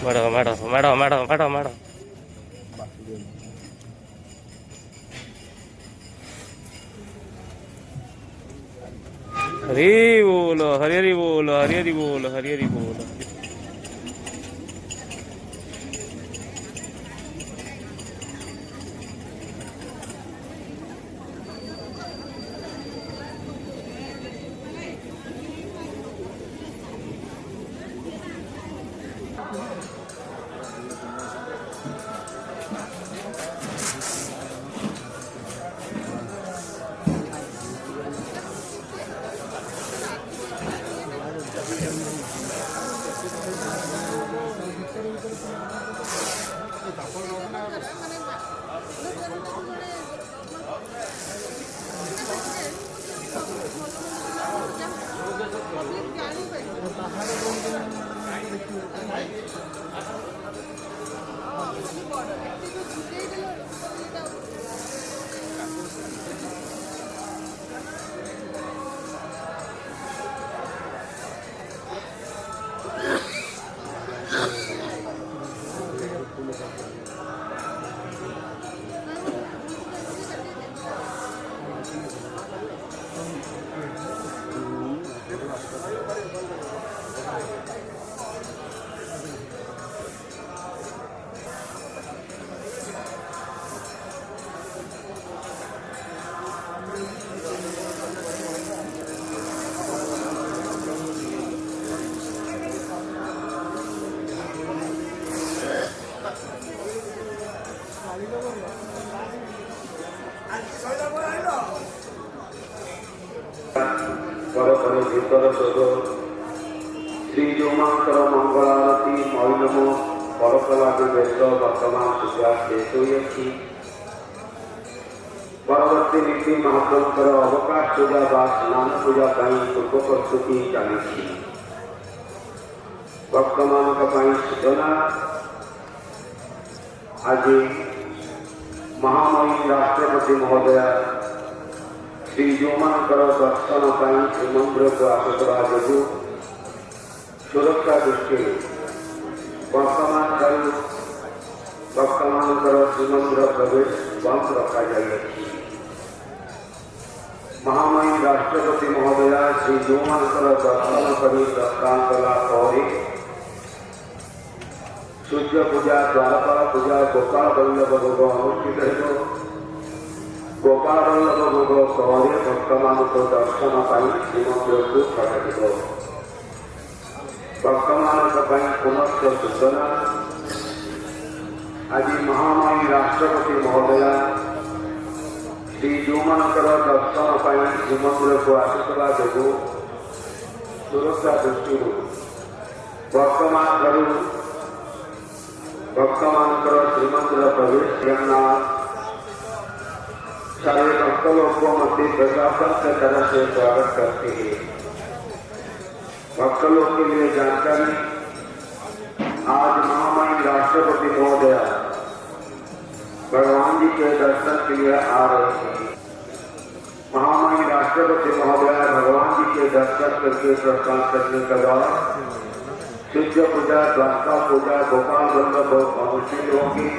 मारो मारो मारो मारो मारो मारो हरी बोलो हरी हरी बोलो हरी हरी बोलो हरी हरी बोलो। श्रीजोमांतर मंगलारती मौलमो परकलादि बेद वर्तमान पूजा शेष होइछि। परवर्ती नीति महाप्रभुकर अवकाश पूजा बा स्नान पूजा पूर्व प्रस्तुति चली। वर्तमान सूचना आज महामहिम राष्ट्रपति महोदय श्रीजोमांकर दर्शन श्रीमंदिर को आसुवा जो सुरक्षा दृष्टि वर्तमान श्रीमंदिर प्रवेश बंद रखा जाए। महामहिम राष्ट्रपति महोदय श्रीजोमांकर दर्शन कर प्रस्थान कला सूर्य पूजा द्वारपाल पूजा गोपाल वल्लभ भोग अनुष्ठित हो। गोपाल वल्लभ भोग पर वर्तमान को दर्शन श्रीमंदिर को छाड़ वर्तमान पुनश्च सूचना आज महामहिम राष्ट्रपति महोदय श्रीजोमांकर दर्शन श्रीमंदिर को आसुवा जो सुरक्षा दृष्टि वर्तमान श्रीमंदिर प्रवेश सारे भक्तों को मध्य प्रशासन से तरह से स्वागत करते हैं। भक्तों के लिए जानकारी आज महामहिम राष्ट्रपति महोदय भगवान जी के दर्शन के लिए आ रहे हैं। महामहिम राष्ट्रपति महोदय भगवान जी के दर्शन करके प्रस्थान करने के बाद सूर्य पूजा द्वारका पूजा गोपाल वल्लभ अनुष्ठित होगी।